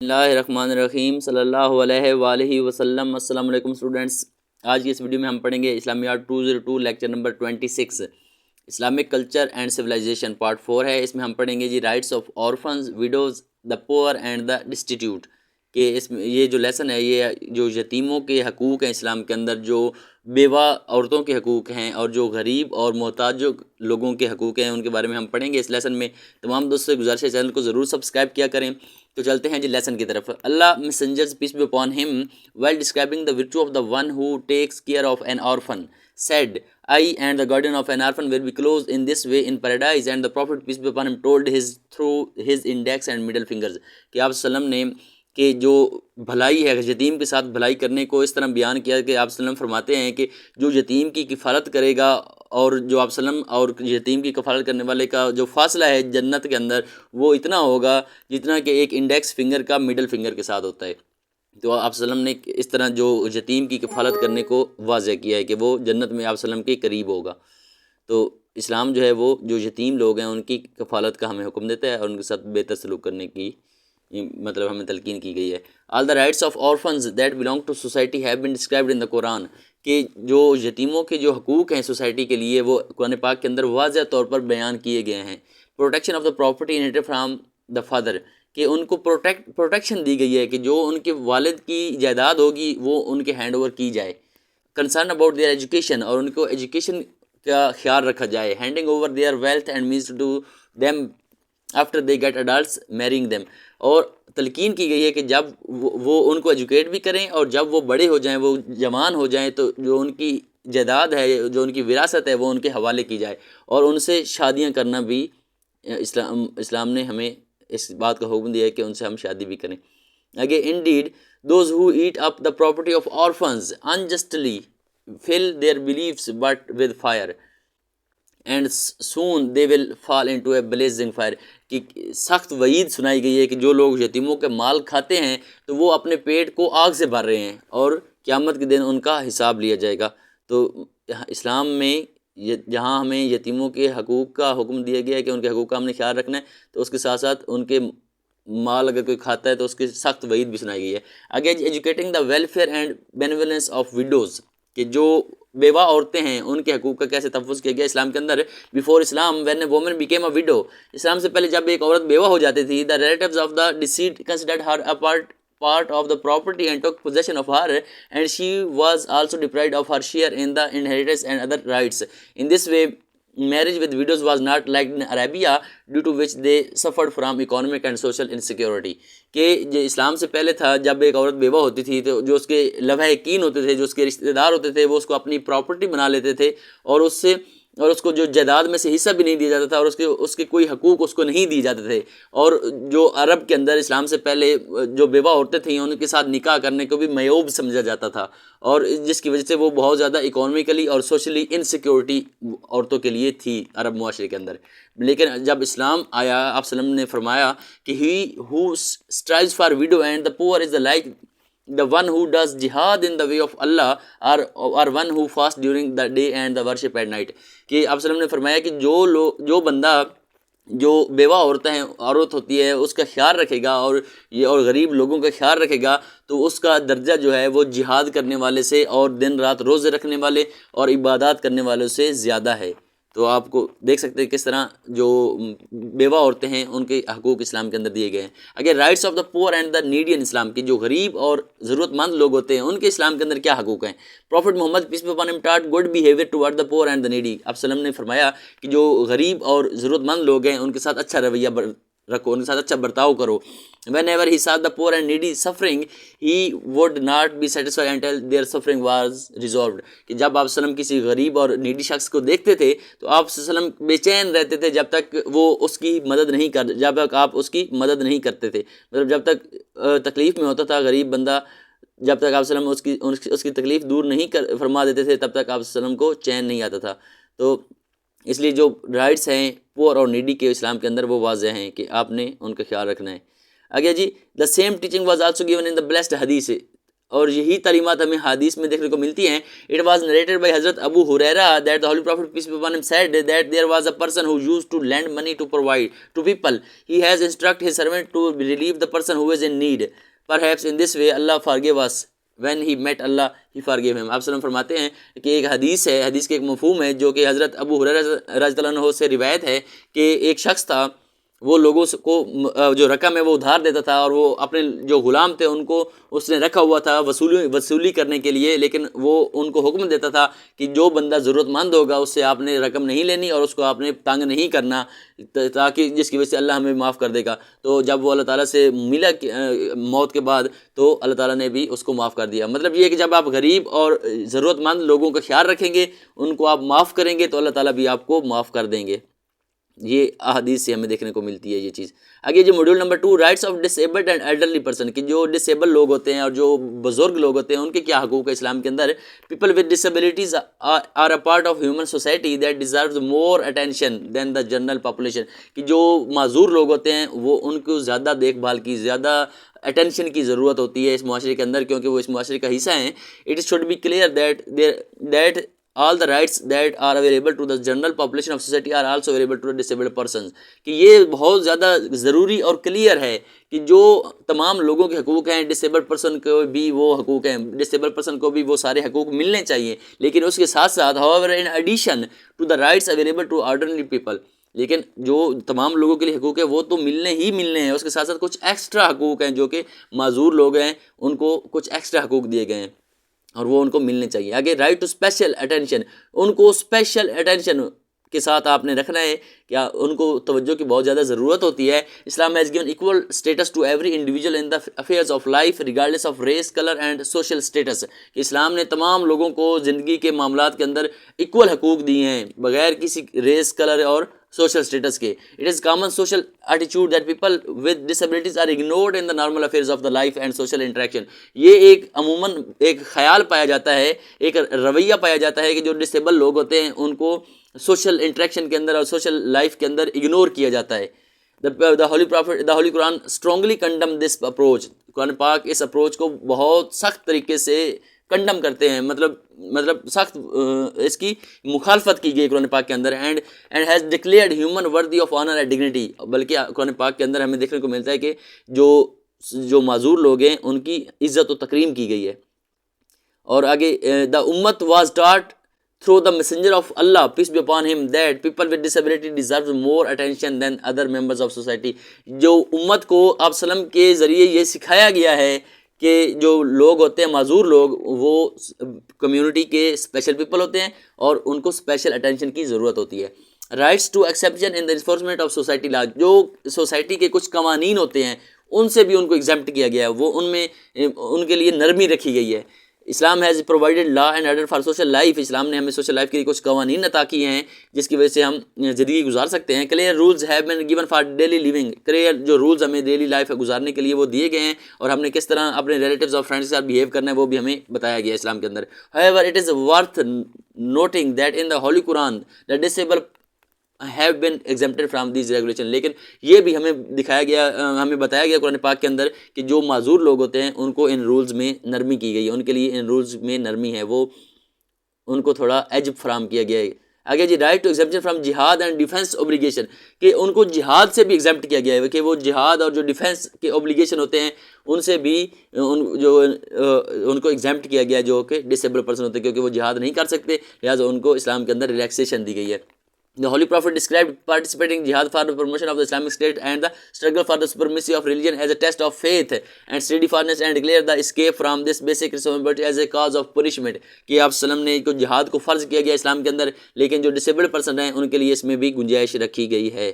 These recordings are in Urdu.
بسم اللہ الرحمن الرحیم صلی اللہ علیہ وآلہ وسلم۔ السلام علیکم اسٹوڈنٹس، آج کی اس ویڈیو میں ہم پڑھیں گے اسلامیات 202 lecture number 26 Islamic culture and civilization part 4 ہے۔ اس میں ہم پڑھیں گے rights of orphans, widows, the poor and دا ڈسٹیٹیوٹ، کہ اس میں یہ جو لیسن ہے یہ جو یتیموں کے حقوق ہیں اسلام کے اندر، جو بیوہ عورتوں کے حقوق ہیں اور جو غریب اور محتاج لوگوں کے حقوق ہیں ان کے بارے میں ہم پڑھیں گے اس لیسن میں۔ تمام دوستوں سے گزارش ہے چینل کو ضرور سبسکرائب کیا کریں۔ تو چلتے ہیں لیسن کی طرف۔ اللہ mesengers peace be upon him while describing the virtue of the one who takes care of an orphan said, I and the guardian of an orphan will be close in this way in paradise, and the Prophet peace be upon him told through his index and middle fingers کہ آپ صلی اللہ علیہ وسلم نے کہ جو بھلائی ہے یتیم کے ساتھ بھلائی کرنے کو اس طرح بیان کیا کہ آپ صلی اللہ علیہ وسلم فرماتے ہیں کہ جو یتیم کی کفالت کرے گا، اور جو آپ صلی اللہ علیہ وسلم اور یتیم کی کفالت کرنے والے کا جو فاصلہ ہے جنت کے اندر وہ اتنا ہوگا جتنا کہ ایک انڈیکس فنگر کا مڈل فنگر کے ساتھ ہوتا ہے۔ تو آپ صلی اللہ علیہ وسلم نے اس طرح جو یتیم کی کفالت کرنے کو واضح کیا ہے کہ وہ جنت میں آپ صلی اللہ علیہ وسلم کے قریب ہوگا۔ تو اسلام جو ہے وہ جو یتیم لوگ ہیں ان کی کفالت کا ہمیں حکم دیتا ہے اور ان کے ساتھ بہتر سلوک کرنے کی مطلب ہمیں تلقین کی گئی ہے۔ All the rights of orphans that belong to society have been described in the Quran, کہ جو یتیموں کے جو حقوق ہیں سوسائٹی کے لیے وہ قرآن پاک کے اندر واضح طور پر بیان کیے گئے ہیں۔ Protection of the property inherited from the father, کہ ان کو پروٹیکشن دی گئی ہے کہ جو ان کے والد کی جائیداد ہوگی وہ ان کے ہینڈ اوور کی جائے۔ کنسرن اباؤٹ دیئر ایجوکیشن، اور ان کو ایجوکیشن کا خیال رکھا جائے۔ Handing over their wealth and means to them after they get adults marrying them, اور تلقین کی گئی ہے کہ جب وہ ان کو ایجوکیٹ بھی کریں اور جب وہ بڑے ہو جائیں، وہ جوان ہو جائیں، تو جو ان کی جائیداد ہے، جو ان کی وراثت ہے وہ ان کے حوالے کی جائے، اور ان سے شادیاں کرنا بھی اسلام نے ہمیں اس بات کا حکم دیا ہے کہ ان سے ہم شادی بھی کریں۔ آگے indeed those who eat up the property of orphans unjustly fill their beliefs but with fire and soon they will fall into a blazing fire، کہ سخت وعید سنائی گئی ہے کہ جو لوگ یتیموں کے مال کھاتے ہیں تو وہ اپنے پیٹ کو آگ سے بھر رہے ہیں اور قیامت کے دن ان کا حساب لیا جائے گا۔ تو اسلام میں جہاں ہمیں یتیموں کے حقوق کا حکم دیا گیا ہے کہ ان کے حقوق کا ہم نے خیال رکھنا ہے، تو اس کے ساتھ ساتھ ان کے مال اگر کوئی کھاتا ہے تو اس کی سخت وعید بھی سنائی گئی ہے۔ آگے educating the welfare and benevolence of videos, کہ جو بیوہ عورتیں ہیں ان کے حقوق کا کیسے تحفظ کیا گیا اسلام کے اندر۔ Before Islam when a woman became a widow, اسلام سے پہلے جب ایک عورت بیوہ ہو جاتی تھی، the relatives of the deceased considered her a part of the property and took possession of her, and she was also deprived of her share in the inheritance and other rights. In this way marriage with widows was not liked in Arabia, due to which they suffered from economic and social insecurity، کہ جو اسلام سے پہلے تھا جب ایک عورت بیوہ ہوتی تھی تو جو اس کے لوح یقین ہوتے تھے، جو اس کے رشتہ دار ہوتے تھے، وہ اس کو اپنی پراپرٹی بنا لیتے تھے اور اس کو جو جائیداد میں سے حصہ بھی نہیں دیا جاتا تھا، اور اس کے کوئی حقوق اس کو نہیں دی جاتے تھے۔ اور جو عرب کے اندر اسلام سے پہلے جو بیوہ عورتیں تھیں ان کے ساتھ نکاح کرنے کو بھی معیوب سمجھا جاتا تھا، اور جس کی وجہ سے وہ بہت زیادہ اکانومیکلی اور سوشلی انسیکیورٹی عورتوں کے لیے تھی عرب معاشرے کے اندر۔ لیکن جب اسلام آیا، آپ صلی اللہ علیہ وسلم نے فرمایا کہ ہی ہو اسٹرائیوز فار ویڈو اینڈ دا پور is like the one who does jihad in the way of Allah, or one who fasts during the day and the worship at night، کہ آپ صلی اللہ علیہ وسلم نے فرمایا کہ جو بندہ جو بیوہ عورت ہوتی ہے اس کا خیال رکھے گا اور غریب لوگوں کا خیال رکھے گا، تو اس کا درجہ جو ہے وہ جہاد کرنے والے سے اور دن رات روزے رکھنے والے اور عبادات کرنے والوں سے زیادہ ہے۔ تو آپ کو دیکھ سکتے ہیں کس طرح جو بیوہ عورتیں ہیں ان کے حقوق اسلام کے اندر دیے گئے ہیں۔ اگر rights of the poor and the needy ان اسلام، کی جو غریب اور ضرورت مند لوگ ہوتے ہیں ان کے اسلام کے اندر کیا حقوق ہیں۔ Prophet Muhammad peace be upon him taught good behaviour ٹوارڈ the poor and the needy, آپ صلی اللہ علیہ وسلم نے فرمایا کہ جو غریب اور ضرورت مند لوگ ہیں ان کے ساتھ اچھا رویہ رکھو، ان کے ساتھ اچھا برتاؤ کرو۔ whenever he saw the poor and needy suffering he would not be satisfied until their suffering was resolved، کہ جب آپ صلی اللہ علیہ وسلم کسی غریب اور نیڈی شخص کو دیکھتے تھے تو آپ صلی اللہ علیہ وسلم بے چین رہتے تھے جب تک وہ اس کی مدد نہیں جب تک آپ اس کی مدد نہیں کرتے تھے، مطلب جب تک تکلیف میں ہوتا تھا غریب بندہ، جب تک آپ صلی اللہ علیہ وسلم اس کی تکلیف دور نہیں فرما دیتے تھے تب تک آپ صلی اللہ علیہ وسلم کو چین نہیں آتا تھا۔ تو اس لیے جو رائٹس ہیں پور اور نیڈی کے اسلام کے اندر وہ واضح ہیں کہ آپ نے ان کا خیال رکھنا ہے۔ آگے the same teaching was also given in the blessed حدیث، اور یہی تعلیمات ہمیں حدیث میں دیکھنے کو ملتی ہیں. It was narrated by حضرت ابو ہریرہ that the Holy Prophet peace be upon him said that there was a person who used to lend money to provide to people. He has instructed his servant to relieve the person who is in need. Perhaps in this way Allah forgave us. When he met Allah, he forgave him. آپ وسلم فرماتے ہیں کہ ایک حدیث ہے، حدیث کے ایک مفہوم ہے جو کہ حضرت ابو ہریرہ رضی اللہ عنہ سے روایت ہے کہ ایک شخص تھا، وہ لوگوں کو جو رقم ہے وہ ادھار دیتا تھا، اور وہ اپنے جو غلام تھے ان کو اس نے رکھا ہوا تھا وصولی کرنے کے لیے، لیکن وہ ان کو حکم دیتا تھا کہ جو بندہ ضرورت مند ہوگا اس سے آپ نے رقم نہیں لینی اور اس کو آپ نے تنگ نہیں کرنا، تاکہ جس کی وجہ سے اللہ ہمیں معاف کر دے گا. تو جب وہ اللہ تعالیٰ سے ملا موت کے بعد تو اللہ تعالیٰ نے بھی اس کو معاف کر دیا. مطلب یہ کہ جب آپ غریب اور ضرورت مند لوگوں کا خیال رکھیں گے، ان کو آپ معاف کریں گے، تو اللہ تعالیٰ بھی آپ کو معاف کر دیں گے. یہ احادیث سے ہمیں دیکھنے کو ملتی ہے یہ چیز. آگے جو module number 2، rights of disabled and elderly person, کہ جو ڈسیبل لوگ ہوتے ہیں اور جو بزرگ لوگ ہوتے ہیں ان کے کیا حقوق ہے اسلام کے اندر. People with disabilities are a part of human society that deserves more attention than the general population, کہ جو معذور لوگ ہوتے ہیں وہ ان کو زیادہ دیکھ بھال کی، زیادہ اٹینشن کی ضرورت ہوتی ہے اس معاشرے کے اندر، کیونکہ وہ اس معاشرے کا حصہ ہیں. It should be clear that all the rights that are available to the general population of society are also available to the disabled persons، کہ یہ بہت زیادہ ضروری اور کلیئر ہے کہ جو تمام لوگوں کے حقوق ہیں، ڈسیبل پرسن کو بھی وہ حقوق ہیں، ڈسیبل پرسن کو بھی وہ سارے حقوق ملنے چاہیے. لیکن اس کے ساتھ ساتھ however in addition to the rights available to ordinary people، لیکن جو تمام لوگوں کے لیے حقوق ہے وہ تو ملنے ہی ملنے ہیں، اس کے ساتھ ساتھ کچھ ایکسٹرا حقوق ہیں جو کہ معذور لوگ ہیں ان کو کچھ ایکسٹرا حقوق دیے گئے ہیں اور وہ ان کو ملنے چاہیے. آگے رائٹ ٹو اسپیشل اٹینشن، ان کو اسپیشل اٹینشن کے ساتھ آپ نے رکھنا ہے، کیا ان کو توجہ کی بہت زیادہ ضرورت ہوتی ہے. Islam has given equal status to every individual in the affairs of life regardless of race, colour and social status, کہ اسلام نے تمام لوگوں کو زندگی کے معاملات کے اندر ایکول حقوق دیے ہیں بغیر کسی ریس، کلر اور سوشل اسٹیٹس کے. اٹ از کامن سوشل ایٹیچیوڈ that people with disabilities are ignored in the normal affairs of the life and social interaction. یہ ایک عموماً ایک خیال پایا جاتا ہے، ایک رویہ پایا جاتا ہے کہ جو ڈسیبل لوگ ہوتے ہیں ان کو سوشل انٹریکشن کے اندر اور سوشل لائف کے اندر اگنور کیا جاتا ہے. دا ہولی قرآن اسٹرانگلی کنڈم دس اپروچ، قرآن پاک اس اپروچ کو بہت سخت طریقے سے کنڈم کرتے ہیں، مطلب سخت اس کی مخالفت کی گئی قرآن پاک کے اندر. And has declared human worthy of honour and dignity, بلکہ قرآن پاک کے اندر ہمیں دیکھنے کو ملتا ہے کہ جو معذور لوگ ہیں ان کی عزت و تکریم کی گئی ہے. اور آگے دا امت was ٹاٹ through the messenger of Allah peace be upon him that people with disability deserve more attention than other members of society. جو امت کو آپ وسلم کے ذریعے یہ سکھایا گیا ہے کہ جو لوگ ہوتے ہیں معذور لوگ وہ کمیونٹی کے اسپیشل پیپل ہوتے ہیں اور ان کو اسپیشل اٹینشن کی ضرورت ہوتی ہے. Rights to exception in the enforcement of society law, جو سوسائٹی کے کچھ قوانین ہوتے ہیں ان سے بھی ان کو ایگزمپٹ کیا گیا ہے، وہ ان میں ان کے لیے نرمی رکھی گئی ہے. Islam has provided law and order for social life, اسلام نے ہمیں سوشل لائف کے لیے کچھ قوانین عطا کیے ہیں جس کی وجہ سے ہم زندگی گزار سکتے ہیں. Clear rules have been given for daily living, clear جو رولز ہمیں ڈیلی لائف گزارنے کے لیے وہ دیے گئے ہیں، اور ہم نے کس طرح اپنے ریلیٹیوز اور فرینڈس کے ساتھ بیہیو کرنا ہے وہ بھی ہمیں بتایا گیا ہے اسلام کے اندر. however it is worth noting that in the holy Quran the disabled have been exempted from these regulations، لیکن یہ بھی ہمیں دکھایا گیا، ہمیں بتایا گیا قرآن پاک کے اندر کہ جو معذور لوگ ہوتے ہیں ان کو ان رولز میں نرمی کی گئی ہے، ان کے لیے ان رولز میں نرمی ہے، وہ ان کو تھوڑا ایج فراہم کیا گیا ہے. آگے جی رائٹ ٹو ایگزمپشن فرام جہاد اینڈ ڈیفینس اوبلیگیشن، کہ ان کو جہاد سے بھی ایگزمپٹ کیا گیا ہے کہ وہ جہاد اور جو ڈیفینس کے اوبلیگیشن ہوتے ہیں ان سے بھی ان کو ایگزمپٹ کیا گیا جو کہ ڈسیبل پرسن ہوتے ہیں، کیونکہ وہ جہاد نہیں کر سکتے، لہٰذا ان کو اسلام کے اندر ریلیکسیشن دی گئی ہے. The Holy Prophet described participating in jihad for the promotion of the Islamic State and the struggle for the supremacy of religion as a test of faith and steadfastness and declared the escape from this basic responsibility as a cause of punishment، کہ آپ وسلم نے کو جہاد کو فرض کیا گیا اسلام کے اندر، لیکن جو ڈسیبلڈ پرسن ہیں ان کے لیے اس میں بھی گنجائش رکھی گئی ہے.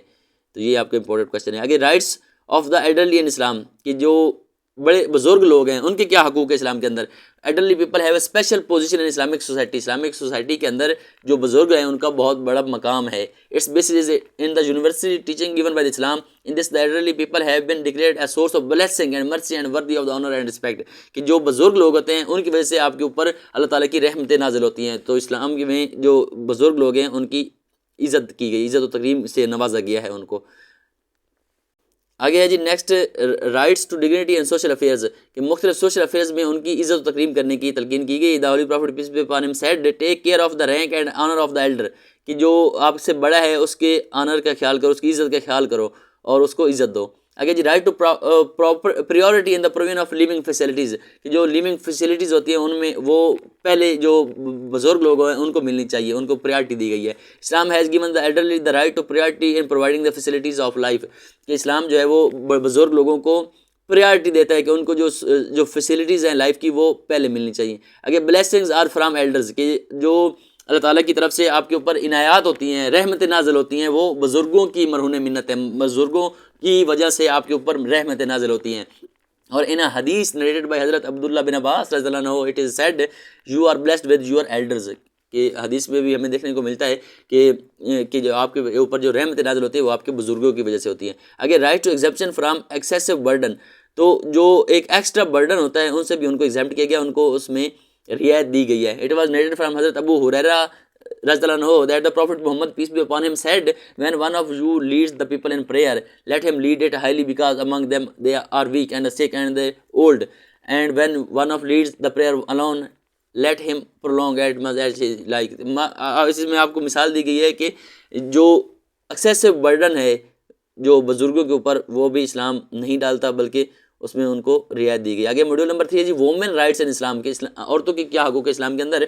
تو یہ آپ کا امپورٹنٹ کوشچن ہے. آگے رائٹس آف دا ایلڈرلی ان اسلام، کہ جو بڑے بزرگ لوگ ہیں ان کے کیا حقوق ہے اسلام کے اندر. Elderly people have a special position in Islamic society, Islamic society کے اندر جو بزرگ ہیں ان کا بہت بڑا مقام ہے. Its basis in the university teaching given by Islam in this the elderly people have been declared a source of blessing and mercy and worthy of the honour and respect, کہ جو بزرگ لوگ ہوتے ہیں ان کی وجہ سے آپ کے اوپر اللہ تعالیٰ کی رحمتیں نازل ہوتی ہیں. تو اسلام میں جو بزرگ لوگ ہیں ان کی عزت کی گئی، عزت و تکریم سے نوازا گیا ہے ان کو. آگے ہے جی next rights to dignity and social affairs کہ مختلف سوشل افیئرز میں ان کی عزت و تکریم کرنے کی تلقین کی گئی. The holy prophet peace be upon him said take care of the rank and honour of the elder کہ جو آپ سے بڑا ہے اس کے آنر کا خیال کرو, اس کی عزت کا خیال کرو اور اس کو عزت دو. آگے جی right to priority in the provision of living facilities کہ جو لیونگ فیسلٹیز ہوتی ہیں ان میں وہ پہلے جو بزرگ لوگ ہیں ان کو ملنی چاہیے, ان کو پریارٹی دی گئی ہے. Islam has given the elderly the right to priority in providing the facilities of life کہ اسلام جو ہے وہ بزرگ لوگوں کو پریارٹی دیتا ہے کہ ان کو جو فیسلٹیز ہیں لائف کی وہ پہلے ملنی چاہیے. اگر بلیسنگز آر فرام ایلڈرز کہ جو اللہ تعالیٰ کی طرف سے آپ کے اوپر عنایات ہوتی ہیں, رحمتیں نازل ہوتی ہیں, وہ بزرگوں کی مرہون منت ہے, بزرگوں کی وجہ سے آپ کے اوپر رحمتیں نازل ہوتی ہیں. اور ان حدیث نریٹڈ بائی حضرت عبداللہ بن عباس رضی اللہ عنہ it is said you are blessed with your elders کہ حدیث میں بھی ہمیں دیکھنے کو ملتا ہے کہ جو آپ کے اوپر جو رحمت نازل ہوتی ہے وہ آپ کے بزرگوں کی وجہ سے ہوتی ہیں. اگر right to exemption from excessive burden تو جو ایک ایکسٹرا برڈن ہوتا ہے ان سے بھی ان کو ایگزیمپٹ کیا گیا, ان کو اس میں رعایت دی گئی ہے. اٹ واز نیریٹڈ فرام حضرت ابو ہریرہ رضی اللہ عنہ that the Prophet Muhammad peace be upon him said when one of you leads the people in prayer let him lead it highly because among them they are weak and the sick and the old and when one of leads the prayer alone let him prolong it much as he like. اس میں آپ کو مثال دی گئی ہے کہ جو ایکسیسو برڈن ہے جو بزرگوں کے اوپر وہ بھی اسلام نہیں ڈالتا بلکہ اس میں ان کو رعایت دی گئی. آگے ماڈیول نمبر 3 ہے جی وومن رائٹس ان اسلام کے عورتوں کی کیا حقوق ہے اسلام کے اندر.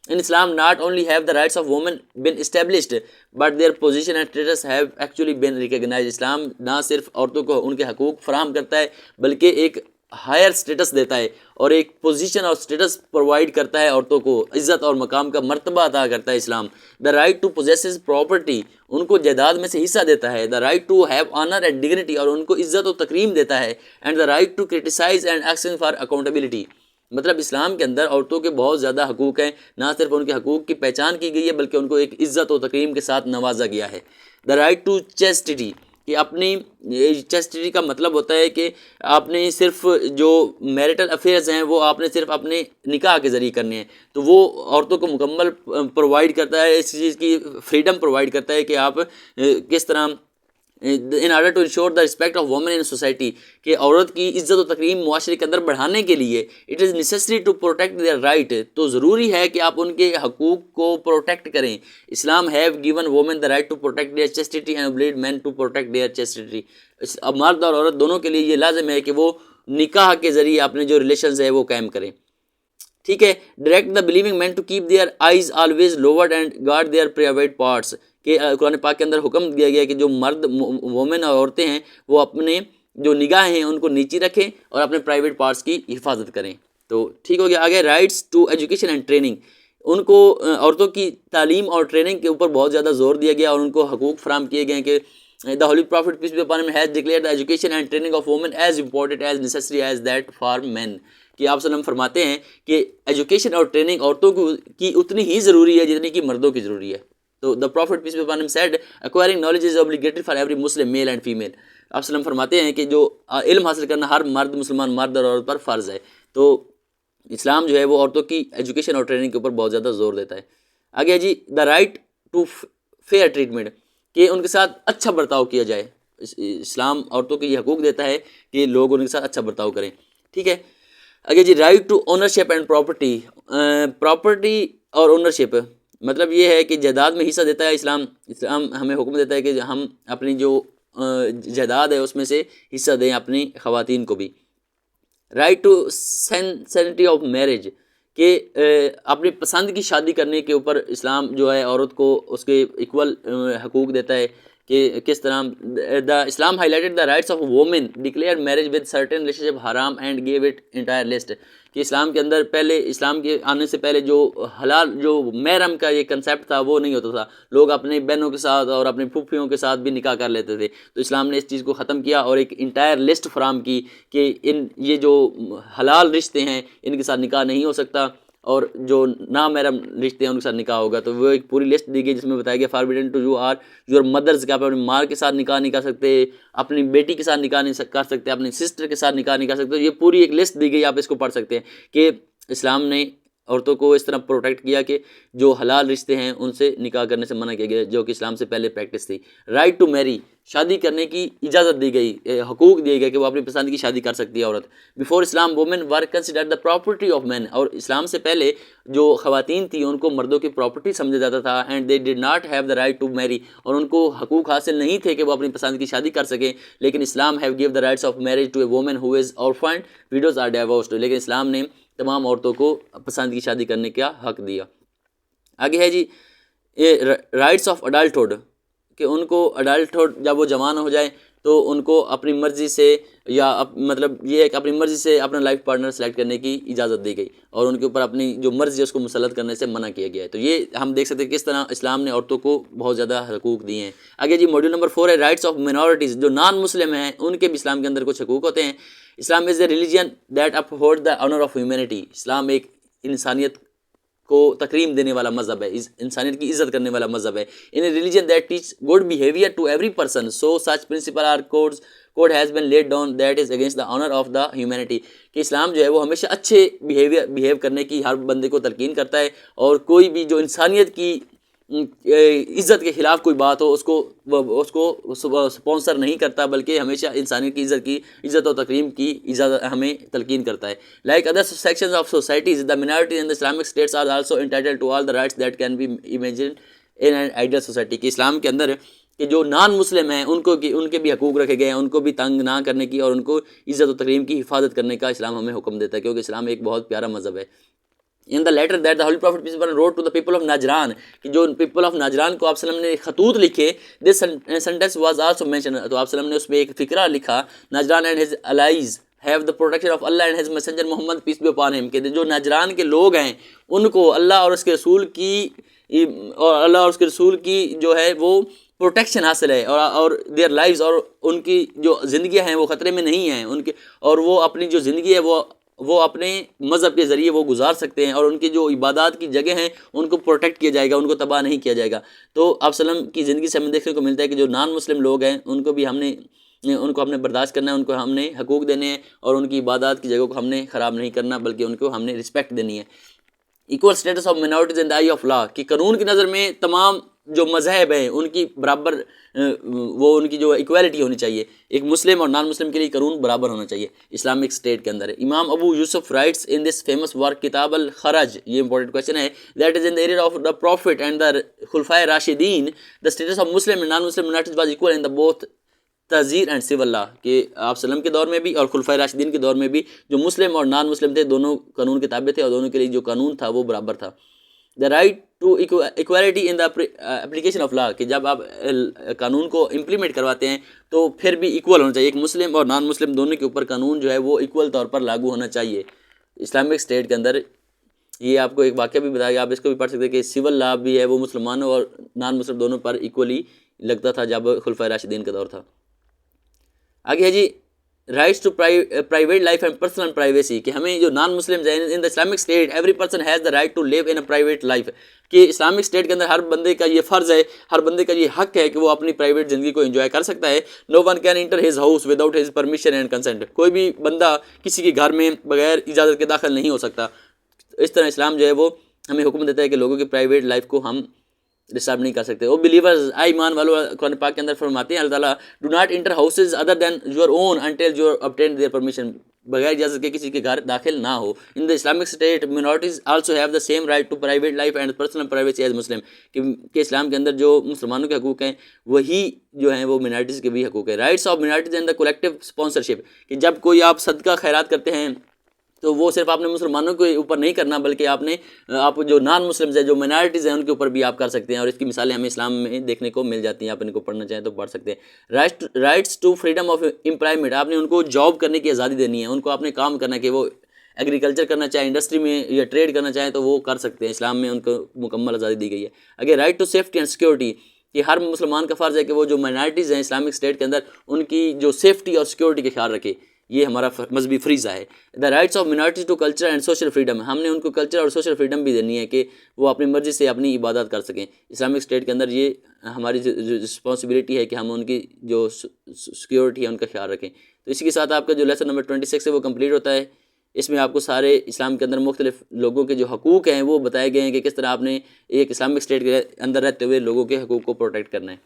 In Islam, not only have the rights of women been established, but their position and status have actually been recognized. اسلام نہ صرف عورتوں کو ان کے حقوق فراہم کرتا ہے بلکہ ایک ہائر سٹیٹس دیتا ہے اور ایک پوزیشن اور سٹیٹس پرووائڈ کرتا ہے عورتوں کو, عزت اور مقام کا مرتبہ عطا کرتا ہے اسلام. The right to possess property ان کو جائیداد میں سے حصہ دیتا ہے. The right to have honour and dignity اور ان کو عزت و تکریم دیتا ہے. And the right to criticise and action for accountability مطلب اسلام کے اندر عورتوں کے بہت زیادہ حقوق ہیں, نہ صرف ان کے حقوق کی پہچان کی گئی ہے بلکہ ان کو ایک عزت و تکریم کے ساتھ نوازا گیا ہے. دا رائٹ ٹو چیسٹٹی کہ اپنی چیسٹٹی کا مطلب ہوتا ہے کہ آپ نے صرف جو میریٹل افیئرز ہیں وہ آپ نے صرف اپنے نکاح کے ذریعے کرنے ہیں, تو وہ عورتوں کو مکمل پرووائڈ کرتا ہے, اس چیز کی فریڈم پرووائڈ کرتا ہے کہ آپ کس طرح in order to ensure the respect of women in society کہ عورت کی عزت و تکریم معاشرے کے اندر بڑھانے کے لیے it is necessary to protect their right تو ضروری ہے کہ آپ ان کے حقوق کو پروٹیکٹ کریں. Islam have given women the right to protect their chastity and obliged men to protect their chastity. اب مرد اور عورت دونوں کے لیے یہ لازم ہے کہ وہ نکاح کے ذریعے اپنے جو ریلیشنز ہیں وہ قائم کریں. ٹھیک ہے. Direct the believing men to keep their eyes always lowered and guard their private parts کہ قرآن پاک کے اندر حکم دیا گیا کہ جو مرد وومن اور عورتیں ہیں وہ اپنے جو نگاہیں ہیں ان کو نیچی رکھیں اور اپنے پرائیویٹ پارٹس کی حفاظت کریں. تو ٹھیک ہو گیا. آگے rights to education and training ان کو عورتوں کی تعلیم اور ٹریننگ کے اوپر بہت زیادہ زور دیا گیا اور ان کو حقوق فراہم کیے گئے کہ the holy prophet peace be upon him has declared the education and training of women as important as necessary as that for men کہ آپ وسلم فرماتے ہیں کہ ایجوکیشن اور ٹریننگ عورتوں کی اتنی ہی ضروری ہے جتنی کہ مردوں کی ضروری ہے. تو the prophet peace be upon him said acquiring knowledge is obligatory for every Muslim male and female. آپ وسلم فرماتے ہیں کہ جو علم حاصل کرنا ہر مرد مسلمان مرد اور عورت پر فرض ہے. تو اسلام جو ہے وہ عورتوں کی ایجوکیشن اور ٹریننگ کے اوپر بہت زیادہ زور دیتا ہے. آگے جی the right to fair treatment کہ ان کے ساتھ اچھا برتاؤ کیا جائے. اسلام عورتوں کو یہ حقوق دیتا ہے کہ لوگ ان کے ساتھ اچھا برتاؤ کریں. ٹھیک ہے. آگے جی right to ownership and property property اور اونرشپ مطلب یہ ہے کہ جائیداد میں حصہ دیتا ہے اسلام. اسلام ہمیں حکم دیتا ہے کہ ہم اپنی جو جائیداد ہے اس میں سے حصہ دیں اپنی خواتین کو بھی. Right to sanctity of marriage کہ اپنی پسند کی شادی کرنے کے اوپر اسلام جو ہے عورت کو اس کے ایکول حقوق دیتا ہے کہ کس طرح the Islam highlighted the rights of women declare marriage with certain relationship حرام and give it entire list کہ اسلام کے اندر پہلے اسلام کے آنے سے پہلے جو حلال جو محرم کا یہ کنسیپٹ تھا وہ نہیں ہوتا تھا. لوگ اپنی بہنوں کے ساتھ اور اپنی پھوپھیوں کے ساتھ بھی نکاح کر لیتے تھے. تو اسلام نے اس چیز کو ختم کیا اور ایک انٹائر لسٹ فراہم کی کہ یہ جو حلال رشتے ہیں ان کے ساتھ نکاح نہیں ہو سکتا اور جو نامحرم رشتے ہیں ان کے ساتھ نکاح ہوگا. تو وہ ایک پوری لسٹ دی گئی جس میں بتایا گیا forbidden to you are your mothers کہ آپ اپنی ماں کے ساتھ نکاح نہیں کر سکتے, اپنی بیٹی کے ساتھ نکاح نہیں کر سکتے, اپنی سسٹر کے ساتھ نکاح نہیں کر سکتے. یہ پوری ایک لسٹ دی گئی, آپ اس کو پڑھ سکتے ہیں کہ اسلام نے عورتوں کو اس طرح پروٹیکٹ کیا کہ جو حلال رشتے ہیں ان سے نکاح کرنے سے منع کیا گیا جو کہ اسلام سے پہلے پریکٹس تھی. رائٹ ٹو میری شادی کرنے کی اجازت دی گئی، حقوق دیے گئے کہ وہ اپنی پسند کی شادی کر سکتی ہے عورت. Before Islam women were considered the property of men, اور اسلام سے پہلے جو خواتین تھیں ان کو مردوں کی پراپرٹی سمجھا جاتا تھا. And they did not have the right to marry, اور ان کو حقوق حاصل نہیں تھے کہ وہ اپنی پسند کی شادی کر سکیں. لیکن Islam have give the rights of marriage to a woman who is orphaned widows or divorced, لیکن اسلام نے تمام عورتوں کو پسند کی شادی کرنے کا حق دیا. آگے ہے جی رائٹس آف اڈلٹہڈ، کہ ان کو اڈلٹہڈ جب وہ جوان ہو جائیں تو ان کو اپنی مرضی سے یا مطلب یہ ہے کہ اپنی مرضی سے اپنا لائف پارٹنر سلیکٹ کرنے کی اجازت دی گئی، اور ان کے اوپر اپنی جو مرضی ہے اس کو مسلط کرنے سے منع کیا گیا ہے. تو یہ ہم دیکھ سکتے ہیں کس طرح اسلام نے عورتوں کو بہت زیادہ حقوق دیے ہیں. آگے جی ماڈیول نمبر 4 ہے رائٹس آف مائنورٹیز، جو نان مسلم ہیں ان کے بھی اسلام کے اندر کچھ حقوق ہوتے ہیں. Islam is a religion that uphold the honour of humanity, اسلام ایک انسانیت کو تکریم دینے والا مذہب ہے، انسانیت کی عزت کرنے والا مذہب ہے. In a religion that teach good behaviour to every person so such principle or code has been laid down that is against the honour of the humanity, کہ اسلام جو ہے وہ ہمیشہ اچھے بیہیو کرنے کی ہر بندے کو تلقین کرتا ہے، اور کوئی بھی جو انسانیت کی عزت کے خلاف کوئی بات ہو اس کو سپانسر نہیں کرتا، بلکہ ہمیشہ انسانیت کی عزت و تکریم کی اجازت ہمیں تلقین کرتا ہے. Like other sections of societies the minorities in the Islamic states are also entitled to all the rights that can be imagined in an ideal society, کہ اسلام کے اندر کہ جو نان مسلم ہیں ان کے بھی حقوق رکھے گئے ہیں، ان کو بھی تنگ نہ کرنے کی اور ان کو عزت و تکریم کی حفاظت کرنے کا اسلام ہمیں حکم دیتا ہے، کیونکہ اسلام ایک بہت پیارا مذہب ہے. In the letter that the Holy Prophet peace be upon him wrote to the people of Najran، کہ جو people of Najran کو آپ وسلم نے خطوط لکھے، this sentence was also mentioned، تو آپ وسلم نے اس میں ایک فقرہ لکھا Najran and his allies have the protection of Allah and his messenger Muhammad peace be upon him، کہ جو نجران کے لوگ ہیں ان کو اللہ اور اس کے رسول کی جو ہے وہ پروٹیکشن حاصل ہے، اور دیئر لائفز، اور ان کی جو زندگیاں ہیں وہ خطرے میں نہیں ہیں، ان کے اور وہ اپنی جو زندگی ہے وہ اپنے مذہب کے ذریعے وہ گزار سکتے ہیں، اور ان کی جو عبادات کی جگہ ہیں ان کو پروٹیکٹ کیا جائے گا، ان کو تباہ نہیں کیا جائے گا. تو آپ وسلم کی زندگی سے ہمیں دیکھنے کو ملتا ہے کہ جو نان مسلم لوگ ہیں ان کو بھی ہم نے برداشت کرنا ہے، ان کو ہم نے حقوق دینے ہیں، اور ان کی عبادات کی جگہ کو ہم نے خراب نہیں کرنا، بلکہ ان کو ہم نے رسپیکٹ دینی ہے. Equal status of minorities in the eye of law, کہ قانون کی نظر میں تمام جو مذہب ہیں ان کی برابر وہ ان کی جو ایکویلٹی ہونی چاہیے، ایک مسلم اور نان مسلم کے لیے قانون برابر ہونا چاہیے اسلامک اسٹیٹ کے اندر. Imam Abu Yusuf writes in this famous work Kitab al Kharaj, یہ امپورٹنٹ کویشچن ہے، that is in the area of the prophet and the خلفائے راشدین the status of Muslim and non Muslim minorities was equal in the both تعزیر اینڈ سول لا، کہ آپ وسلم کے دور میں بھی اور خلفائے راشدین کے دور میں بھی جو مسلم اور نان مسلم تھے دونوں قانون کے تابع تھے، اور دونوں کے لیے جو قانون تھا وہ برابر تھا. The right to equality in the application of law, کہ جب آپ قانون کو امپلیمنٹ کرواتے ہیں تو پھر بھی ایکول ہونا چاہیے، ایک مسلم اور نان مسلم دونوں کے اوپر قانون جو ہے وہ ایکول طور پر لاگو ہونا چاہیے اسلامک اسٹیٹ کے اندر. یہ آپ کو ایک واقعہ بھی بتایا گیا، آپ اس کو بھی پڑھ سکتے ہیں کہ سول لا بھی ہے وہ مسلمانوں اور نان مسلم دونوں پر ایکولی لگتا تھا جب خلفائے راشدین کا دور تھا. آگے ہے جی rights to private life and personal privacy, کہ ہمیں جو نان مسلم ہیں in the Islamic state every person has the right to live in a private life, کہ اسلامک اسٹیٹ کے اندر ہر بندے کا یہ فرض ہے، ہر بندے کا یہ حق ہے کہ وہ اپنی پرائیویٹ زندگی کو انجوائے کر سکتا ہے. No one can enter his house without his permission and consent, کوئی بھی بندہ کسی کے گھر میں بغیر اجازت کے داخل نہیں ہو سکتا. اس طرح اسلام جو ہے وہ ہمیں حکم دیتا ہے کہ لوگوں کی پرائیویٹ لائف کو ہم ڈسٹرب نہیں کر سکتے. او بلیورز، اے ایمان والو، قرآن پاک کے اندر فرماتے ہیں اللہ تعالیٰ do not enter houses other than your own until you obtain their permission, بغیر اجازت کے کسی کے گھر داخل نہ ہو. In the Islamic state minorities also have the same right to private life and personal privacy as Muslim, کہ اسلام کے اندر جو مسلمانوں کے حقوق ہیں وہی جو ہیں وہ مائنورٹیز کے بھی حقوق ہیں. Rights of minorities and the collective sponsorship, کہ جب کوئی آپ صدقہ خیرات کرتے ہیں تو وہ صرف آپ نے مسلمانوں کے اوپر نہیں کرنا، بلکہ آپ جو نان مسلمز ہیں جو مائنورٹیز ہیں ان کے اوپر بھی آپ کر سکتے ہیں، اور اس کی مثالیں ہمیں اسلام میں دیکھنے کو مل جاتی ہیں. آپ ان کو پڑھنا چاہیں تو پڑھ سکتے ہیں. Rights to freedom of employment, آپ نے ان کو جاب کرنے کی آزادی دینی ہے، ان کو اپنے کام کرنا ہے، کہ وہ ایگریکلچر کرنا چاہیں، انڈسٹری میں یا ٹریڈ کرنا چاہیں تو وہ کر سکتے ہیں، اسلام میں ان کو مکمل آزادی دی گئی ہے. اگر right to safety and security, کہ ہر مسلمان کا فرض ہے کہ وہ جو مائنورٹیز ہیں اسلامک اسٹیٹ کے اندر ان کی جو سیفٹی اور سیکورٹی کا خیال رکھے، یہ ہمارا مذہبی فریضہ ہے. The rights of minorities to culture and social freedom, ہم نے ان کو کلچر اور سوشل فریڈم بھی دینی ہے کہ وہ اپنی مرضی سے اپنی عبادات کر سکیں. اسلامک اسٹیٹ کے اندر یہ ہماری رسپانسبلٹی ہے کہ ہم ان کی جو سیکورٹی ہے ان کا خیال رکھیں. تو اسی کے ساتھ آپ کا جو لیسن نمبر 26 ہے وہ کمپلیٹ ہوتا ہے. اس میں آپ کو سارے اسلام کے اندر مختلف لوگوں کے جو حقوق ہیں وہ بتائے گئے ہیں کہ کس طرح آپ نے ایک اسلامک اسٹیٹ کے اندر رہتے ہوئے لوگوں کے حقوق کو پروٹیکٹ کرنا ہے.